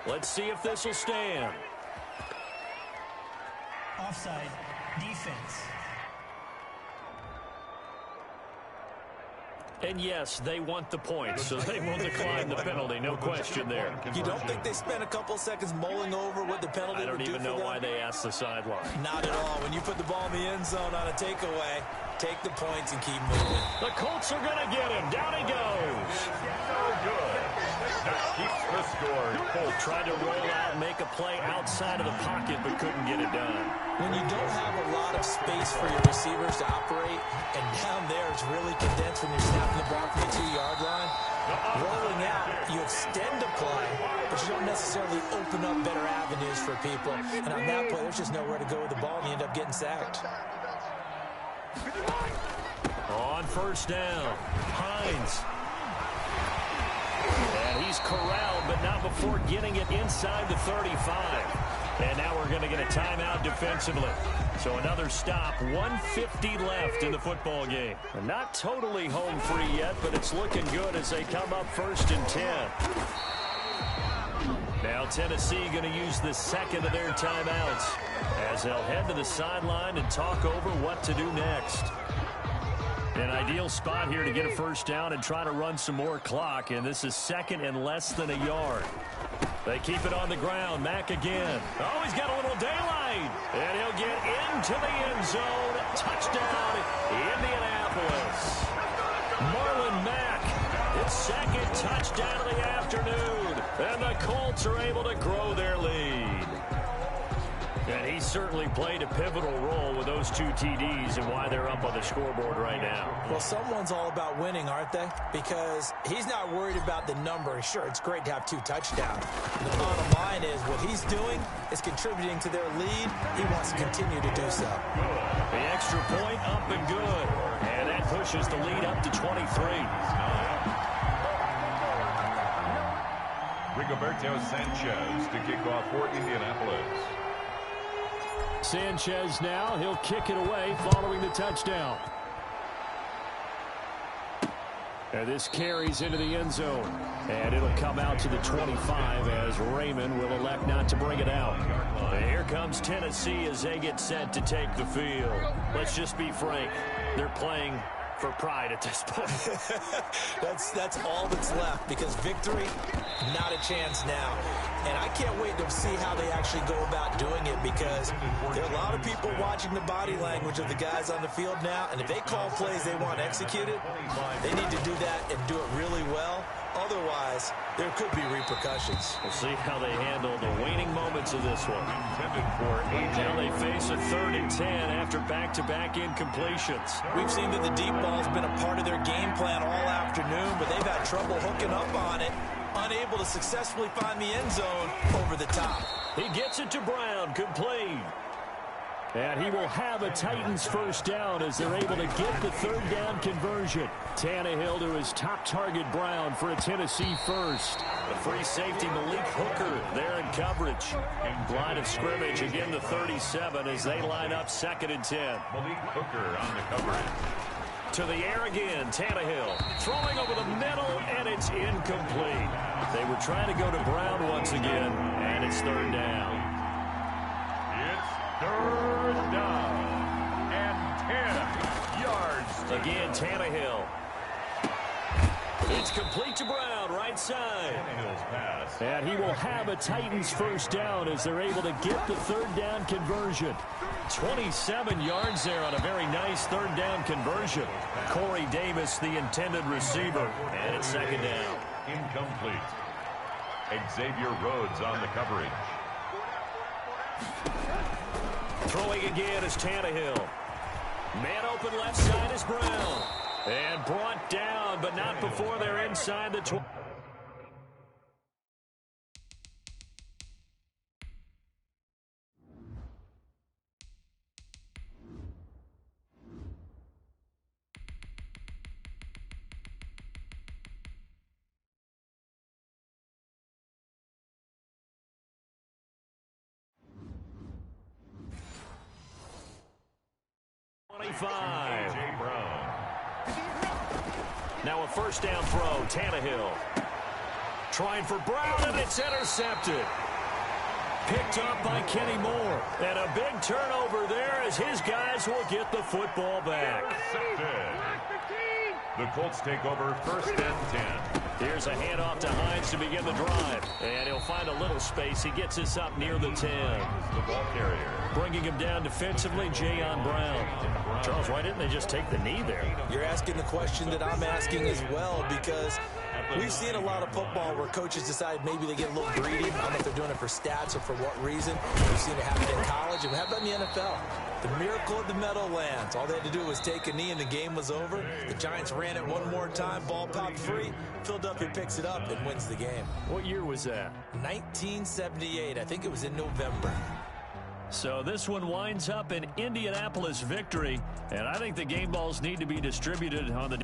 Let's see if this will stand. Offside. Defense. And yes, they want the points, so they will decline the penalty. No question there. You don't think they spent a couple seconds mulling over what the penalty would do for them? I don't even know why they asked the sideline. Not at all. When you put the ball in the end zone on a takeaway, take the points and keep moving. The Colts are going to get him. Down he goes. So good. That keeps the score. Colt tried to roll out and make a play outside of the pocket, but couldn't get it done. When you don't have a lot of space for your receivers to operate, and down there it's really condensed when you're snapping the ball from the 2-yard line, rolling out, you extend the play, but you don't necessarily open up better avenues for people. And on that play, there's just nowhere to go with the ball, and you end up getting sacked. On first down, Hines. And he's corralled, but not before getting it inside the 35. And now we're going to get a timeout defensively. So another stop, 1:50 left in the football game. And not totally home free yet, but it's looking good as they come up 1st and 10. Now Tennessee going to use the second of their timeouts as they'll head to the sideline and talk over what to do next. An ideal spot here to get a first down and try to run some more clock, and this is second and less than a yard. They keep it on the ground. Mack again. Oh, he's got a little daylight. And he'll get into the end zone. Touchdown, Indianapolis. Marlon Mack, his second touchdown of the afternoon. And the Colts are able to grow their lead. And he certainly played a pivotal role with those 2 TDs and why they're up on the scoreboard right now. Well, someone's all about winning, aren't they? Because he's not worried about the number. Sure, it's great to have 2 touchdowns. The bottom line is what he's doing is contributing to their lead. He wants to continue to do so. The extra point up and good. And that pushes the lead up to 23. Rigoberto Sanchez to kick off for Indianapolis. Sanchez now, he'll kick it away following the touchdown. And this carries into the end zone. And it'll come out to the 25 as Raymond will elect not to bring it out. And here comes Tennessee as they get set to take the field. Let's just be frank. They're playing for pride at this point. That's all that's left, because victory, not a chance now. And I can't wait to see how they actually go about doing it, because there are a lot of people watching the body language of the guys on the field now, and if they call plays they want executed, they need to do that and do it really well. Otherwise, there could be repercussions. We'll see how they handle the waning moments of this one. Now they face a 3rd and 10 after back-to-back incompletions. We've seen that the deep ball's been a part of their game plan all afternoon, but they've had trouble hooking up on it, unable to successfully find the end zone over the top. He gets it to Brown, complete. And he will have a Titans first down as they're able to get the 3rd down conversion. Tannehill to his top target, Brown, for a Tennessee first. The free safety, Malik Hooker, there in coverage. Line of scrimmage, again the 37 as they line up 2nd and 10. Malik Hooker on the coverage. To the air again, Tannehill. Throwing over the middle, and it's incomplete. They were trying to go to Brown once again, and it's 3rd down. It's 3rd down and 10 yards. Again, Tannehill. It's complete to Brown, right side. Pass. And he will have a Titans first down as they're able to get the third down conversion. 27 yards there on a very nice third down conversion. Corey Davis, the intended receiver, and it's second down. Incomplete. Xavier Rhodes on the coverage. Throwing again is Tannehill. Man open left side is Brown. And brought down, but not before they're inside the 20. A.J. Brown. Now a first down throw, Tannehill. Trying for Brown, and it's intercepted. Picked up by Kenny Moore. And a big turnover there as his guys will get the football back. Intercepted. The Colts take over first and 10. Here's a handoff to Hines to begin the drive. And he'll find a little space. He gets us up near the 10. The ball carrier. Bringing him down defensively, Jayon Brown. Charles, why didn't they just take the knee there? You're asking the question that I'm asking as well, because we've seen a lot of football where coaches decide maybe they get a little greedy. I don't know if they're doing it for stats or for what reason. We've seen it happen in college, and we have it in the NFL. The miracle of the Meadowlands. All they had to do was take a knee, and the game was over. The Giants ran it one more time. Ball popped free. Philadelphia picks it up and wins the game. What year was that? 1978. I think it was in November. So this one winds up an Indianapolis victory, and I think the game balls need to be distributed on the...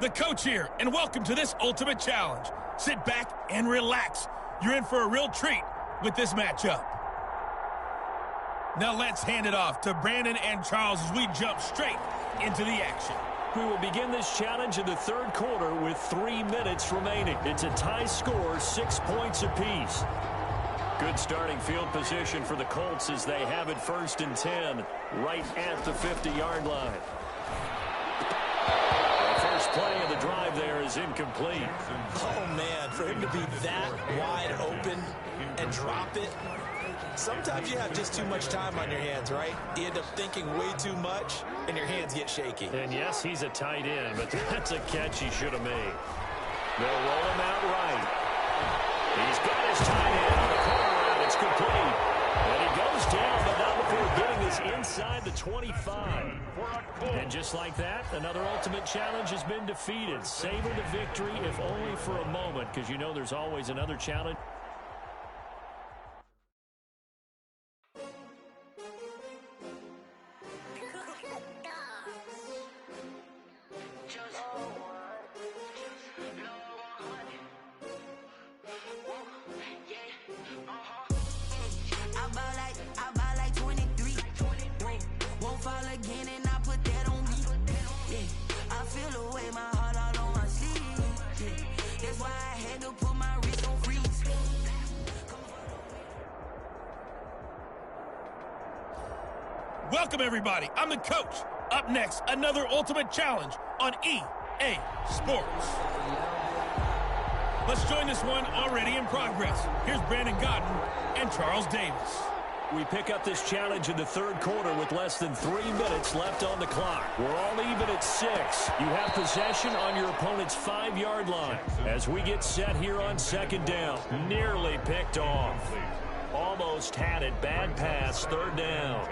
The coach here, and welcome to this ultimate challenge. Sit back and relax. You're in for a real treat with this matchup. Now let's hand it off to Brandon and Charles as we jump straight into the action. We will begin this challenge in the third quarter with 3 minutes remaining. It's a tie score, 6 points apiece. Good starting field position for the Colts as they have it first and 10 right at the 50-yard line. The first play of the drive there is incomplete. Oh, man, for him to be that wide open and drop it. Sometimes you have just too much time on your hands, right? You end up thinking way too much, and your hands get shaky. And yes, he's a tight end, but that's a catch he should have made. They'll roll him out right. He's got his tight end on the corner route. It's complete. And he goes down, but not before getting his inside the 25. And just like that, another Ultimate Challenge has been defeated. Savor the victory, if only for a moment, because you know there's always another challenge. Welcome, everybody. I'm the coach. Up next, another Ultimate Challenge on EA Sports. Let's join this one already in progress. Here's Brandon Godden and Charles Davis. We pick up this challenge in the third quarter with less than 3 minutes left on the clock. We're all even at 6. You have possession on your opponent's 5-yard line as we get set here on second down. Nearly picked off. Almost had it. Bad pass. Third down.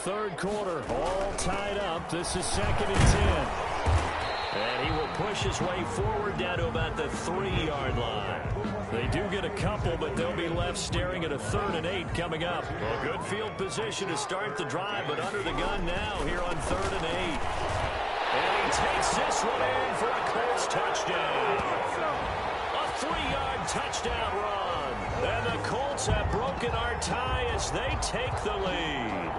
Third quarter, all tied up. This is 2nd and 10. And he will push his way forward down to about the 3-yard line. They do get a couple, but they'll be left staring at a 3rd and 8 coming up. Well, good field position to start the drive, but under the gun now here on 3rd and 8. And he takes this one in for a Colts touchdown. A 3-yard touchdown run. And the Colts have broken our tie as they take the lead.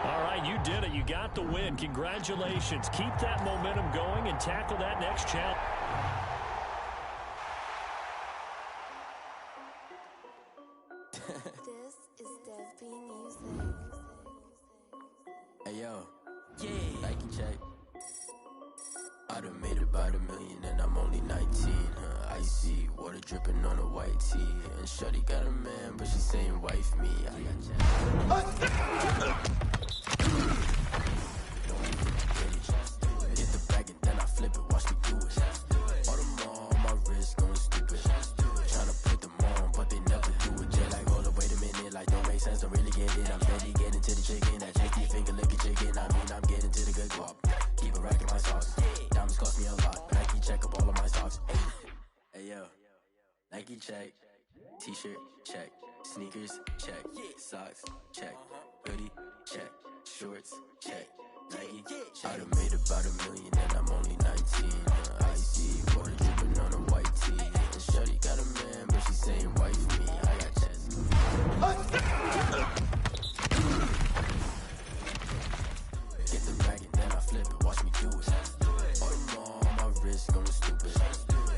All right, you did it. You got the win. Congratulations. Keep that momentum going and tackle that next challenge. This is Dev B Music. Hey, yo. Yeah. Nike check. I done made about $1 million and I'm only 19. Icy, water dripping on a white tee. And shorty got a man, but she saying wife me. I got Get the bag and then I flip it, watch me do it. All on my wrist going stupid. Tryna put them on, but they never do it. Just like, hold up, wait a minute, like don't make sense, don't really get it. I'm steady getting to the chicken, that chicky finger licking chicken. I mean, I'm getting to the good guap. Keep a rack in my socks. Diamonds cost me a lot. Nike check up all of my socks. Hey yo, Nike check. T-shirt check. Sneakers check. Socks check. Hoodie check. Shorts check. Nike. I done made about $1 million and I'm only 19. Icy, water dripping on a white tee. And shorty got a man, but she saying wife me. I got chest. Get the bag and then I flip it, watch me do it. All on my wrist going stupid.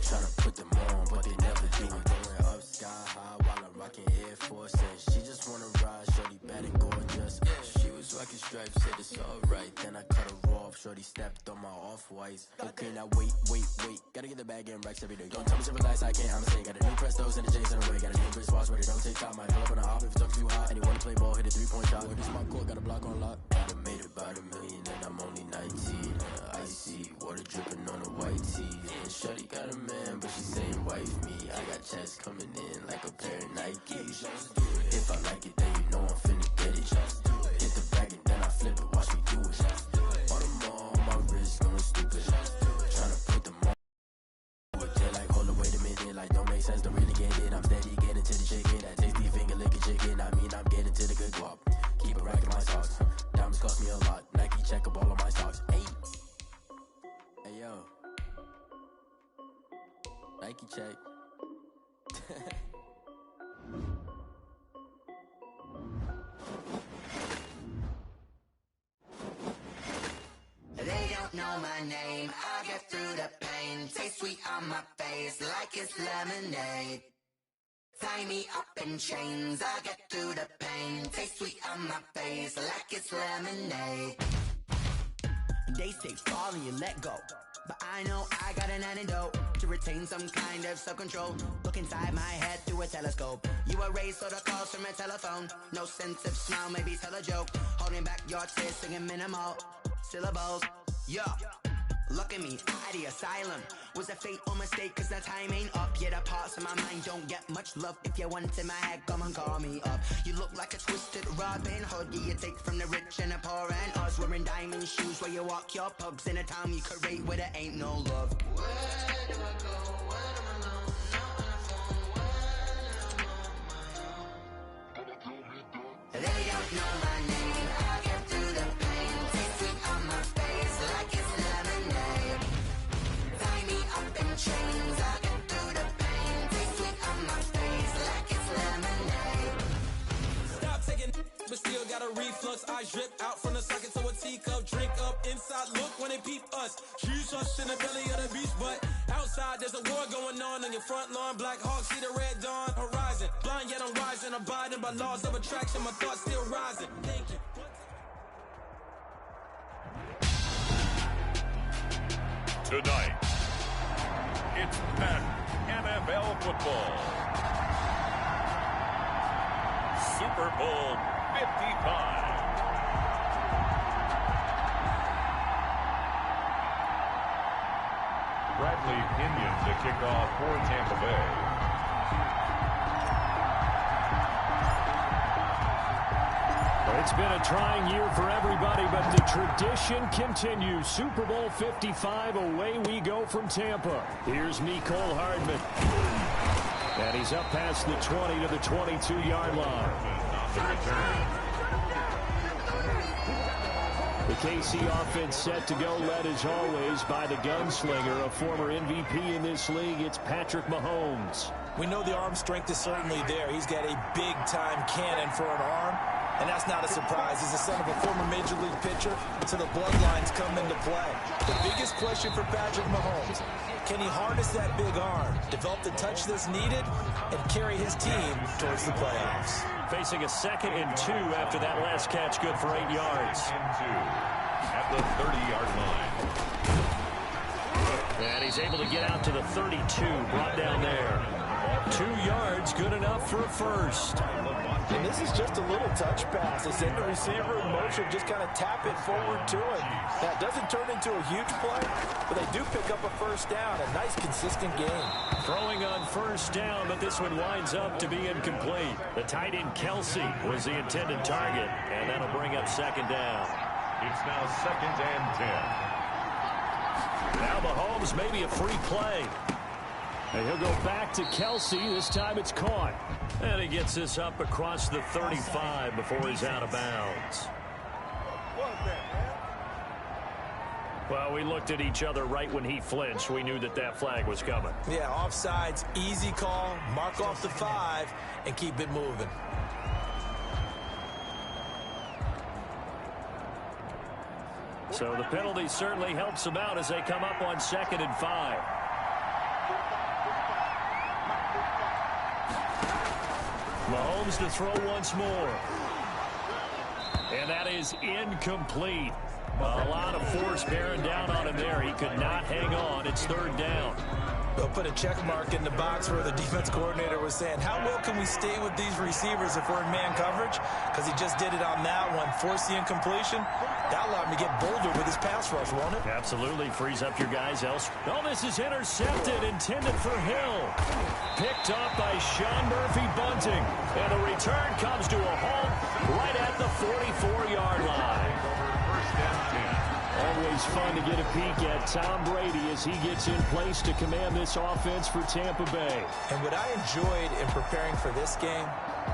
Tryna put them on, but they never do it. Going up sky high while I'm rocking Air Force. And she just wanna ride, shorty bad and gorgeous. She was rocking stripes, said it's alright. Then I cut her off, shorty stepped on my off-whites. Okay, now wait. Gotta get the bag and racks every day. Don't tell me something nice, I can't, I'm saying. Got a new Prestos and the J's in the way. Got a new Chris watch, but it don't take time. Might pull up on a hop if it's too hot. And you wanna play ball, hit a 3-point shot. This my court, got a block on lock. I done made about $1 million and I'm only 19. Icy, water dripping on a white tee. And shorty got a man, but she saying wife me. I got checks coming in like a pair of Nikes. If I like it, then you know I'm finna get it. Hit the bag and then I flip it, watch me do it. All on my wrist going stupid. Tryna put them on. They're like, hold up, wait a minute, like don't make sense, don't really get it. I'm steady getting to the chicken, that tasty finger licking chicken. I mean, I'm getting to the good guap. Keep a rack in my socks. Diamonds cost me a lot. Nike check up all of my socks. Hey yo. Nike check. They don't know my name, I get through the pain. Taste sweet on my face like it's lemonade. Tie me up in chains, I get through the pain. Taste sweet on my face like it's lemonade. They say fall and you let go, but I know I got an antidote to retain some kind of self-control. Look inside my head through a telescope. You erase all the calls from a telephone. No sense of smile, maybe tell a joke. Holding back your tears, singing minimal syllables. Yeah, Look at me, out of the asylum. Was a fate or mistake, cause the time ain't up. Yet the parts of my mind don't get much love. If you want in my head, come and call me up. You look like a twisted Robin Hood. Yeah, you take from the rich and the poor and us. Wearing diamond shoes where you walk your pugs. In a town you create where there ain't no love. Where do I go? Where am I now? Not on the phone. Where am I on my own? They don't know my name. I'll get through the pain. Taste sweet on my face like it's lemonade. Tie me up in chains. I'll get through the pain. Taste sweet on my face like it's lemonade. Stop taking, but still got a reflux. Eyes drip out from the socket to a teacup. Drink up inside. Look when they peep us. Shoes us in the belly of the beast, but outside there's a war going on your front lawn. Black Hawk see the red dawn horizon. Blind yet I'm rising, abiding by laws of attraction. My thoughts still rising. Thank you. Tonight, it's packed NFL football. Super Bowl 55. Bradley Pinion to kick off for Tampa Bay. It's been a trying year for everybody, but the tradition continues. Super Bowl 55, away we go from Tampa. Here's Mecole Hardman. And he's up past the 20 to the 22-yard line. The KC offense set to go, led as always by the gunslinger, a former MVP in this league. It's Patrick Mahomes. We know the arm strength is certainly there. He's got a big-time cannon for an arm, and that's not a surprise. He's the son of a former Major League pitcher, so the bloodlines come into play. The biggest question for Patrick Mahomes, can he harness that big arm, develop the touch that's needed, and carry his team towards the playoffs? Facing a 2nd and 2 after that last catch, good for 8 yards. At the 30-yard line. And he's able to get out to the 32, brought down there. 2 yards, good enough for a first. And this is just a little touch pass. They send the receiver in motion, just kind of tap it forward to him. That doesn't turn into a huge play, but they do pick up a first down. A nice, consistent game. Throwing on first down, but this one winds up to be incomplete. The tight end Kelsey was the intended target, and that'll bring up 2nd down. It's now 2nd and 10. Now Mahomes, maybe a free play. And he'll go back to Kelsey. This time it's caught. And he gets this up across the 35 before he's out of bounds. Well, we looked at each other right when he flinched. We knew that that flag was coming. Yeah, offsides, easy call. Mark off the 5 and keep it moving. So the penalty certainly helps them out as they come up on 2nd and 5. Mahomes to throw once more. And that is incomplete. A lot of force bearing down on him there. He could not hang on. It's 3rd down. They'll put a check mark in the box where the defense coordinator was saying, how well can we stay with these receivers if we're in man coverage? Because he just did it on that one. Force the incompletion. That allowed him to get bolder with his pass rush, won't it? Absolutely. Frees up your guys else. Oh, this is intercepted. Intended for Hill. Picked up by Sean Murphy-Bunting. And the return comes to a halt right at the 44-yard line. Always fun to get a peek at Tom Brady as he gets in place to command this offense for Tampa Bay. And what I enjoyed in preparing for this game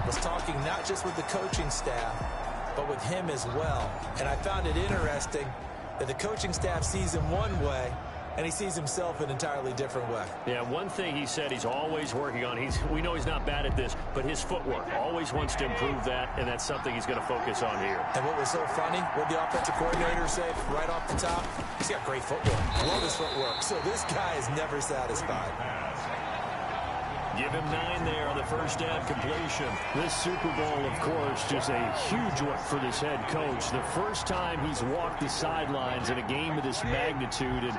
was talking not just with the coaching staff, but with him as well. And I found it interesting that the coaching staff sees him one way, and he sees himself an entirely different way. Yeah, one thing he said he's always working on, we know he's not bad at this, but his footwork, always wants to improve that, and that's something he's going to focus on here. And what was so funny, what the offensive coordinator say right off the top, he's got great footwork. Love his footwork. So this guy is never satisfied. Give him 9 there on the first down completion. This Super Bowl, of course, just a huge one for this head coach. The first time he's walked the sidelines in a game of this magnitude, and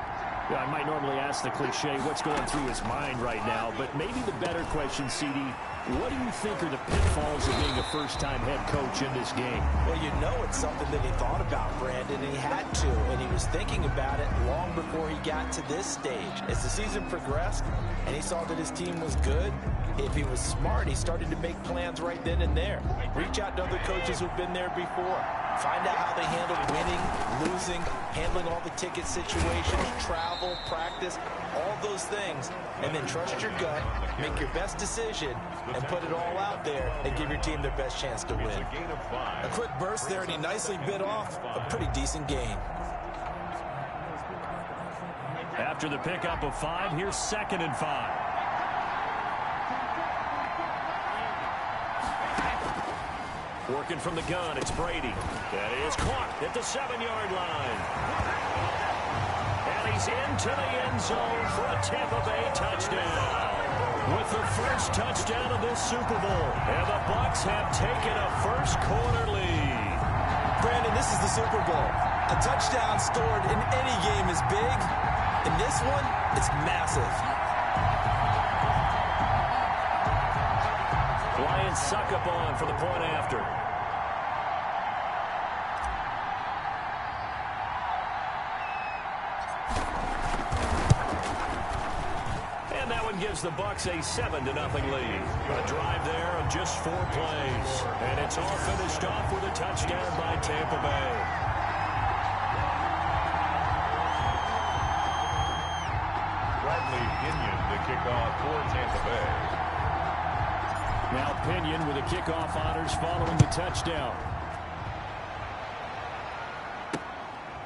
I might normally ask the cliche, what's going through his mind right now, but maybe the better question, CD, What do you think are the pitfalls of being a first-time head coach in this game? Well, you know it's something that he thought about, Brandon, and he had to, and he was thinking about it long before he got to this stage. As the season progressed and he saw that his team was good, if he was smart, he started to make plans right then and there. Reach out to other coaches who've been there before. Find out how they handle winning, losing, handling all the ticket situations, travel, practice, all those things, and then trust your gut, make your best decision, and put it all out there and give your team their best chance to win. A quick burst there, and he nicely bit off a pretty decent gain. After the pickup of 5, here's 2nd and 5. Working from the gun, it's Brady. That is caught at the 7-yard line. And he's into the end zone for a Tampa Bay touchdown. With the first touchdown of this Super Bowl. And the Bucs have taken a first-quarter lead. Brandon, this is the Super Bowl. A touchdown scored in any game is big. In this one, it's massive. Lions suck up on for the point after. And that one gives the Bucs a 7-0 lead. A drive there of just 4 plays. And it's all finished off with a touchdown by Tampa Bay. Bradley Pinion to kick off for Tampa Bay. Now Pinion with the kickoff honors following the touchdown.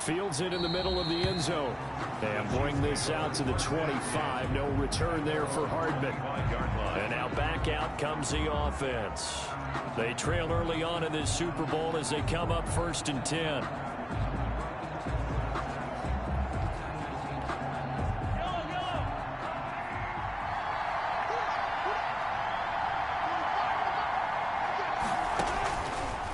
Fields it in the middle of the end zone. And bring this out to the 25. No return there for Hardman. And now back out comes the offense. They trail early on in this Super Bowl as they come up 1st and 10.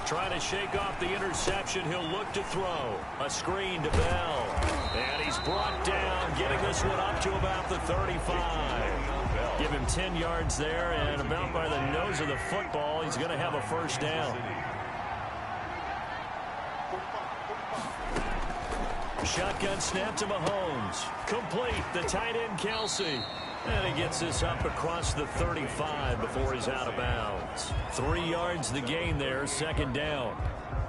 Trying to shake off the interception. He'll look to throw. A screen to Bell. And he's brought down, getting this one up to about the 35. Give him 10 yards there, and about by the nose of the football, he's going to have a first down. Shotgun snap to Mahomes. Complete. The tight end, Kelsey. And he gets this up across the 35 before he's out of bounds. 3 yards the gain there, 2nd down.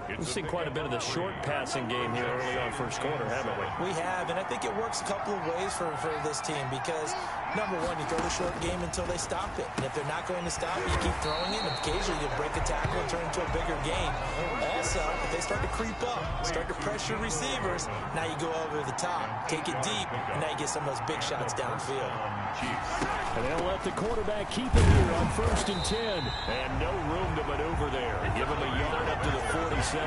We've seen quite a bit of the short passing game here early on first quarter, haven't we? We have, and I think it works a couple of ways for this team because, number one, you throw the short game until they stop it. And if they're not going to stop it, you keep throwing it, and occasionally you break a tackle and turn it into a bigger gain. Also, if they start to creep up, start to pressure receivers, now you go over the top, take it deep, and now you get some of those big shots downfield. And they'll let the quarterback keep it here on 1st and 10. And no room to maneuver there. Give him a yard up to the 47.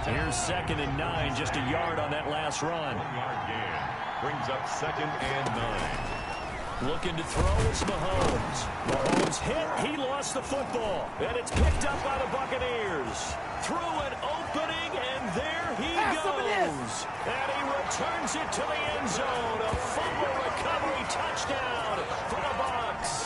Here's 2nd and 9, just a yard on that last run. Brings up 2nd and 9. Looking to throw is Mahomes. Mahomes hit. He lost the football. And it's picked up by the Buccaneers. Through an opening, and there he goes. And he returns it to the end zone. A fumble recovery touchdown for the Bucs.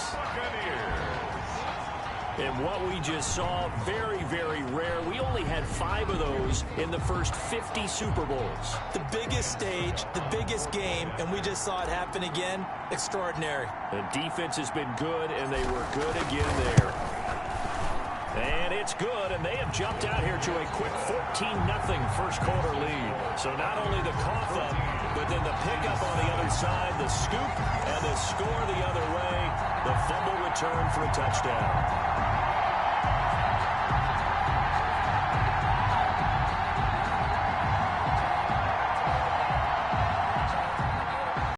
And what we just saw, very, very rare. We only had 5 of those in the first 50 Super Bowls. The biggest stage, the biggest game, and we just saw it happen again. Extraordinary. The defense has been good, and they were good again there. And it's good, and they have jumped out here to a quick 14-0 first quarter lead. So not only the cough up, but then the pickup on the other side, the scoop, and the score the other way. The fumble return for a touchdown.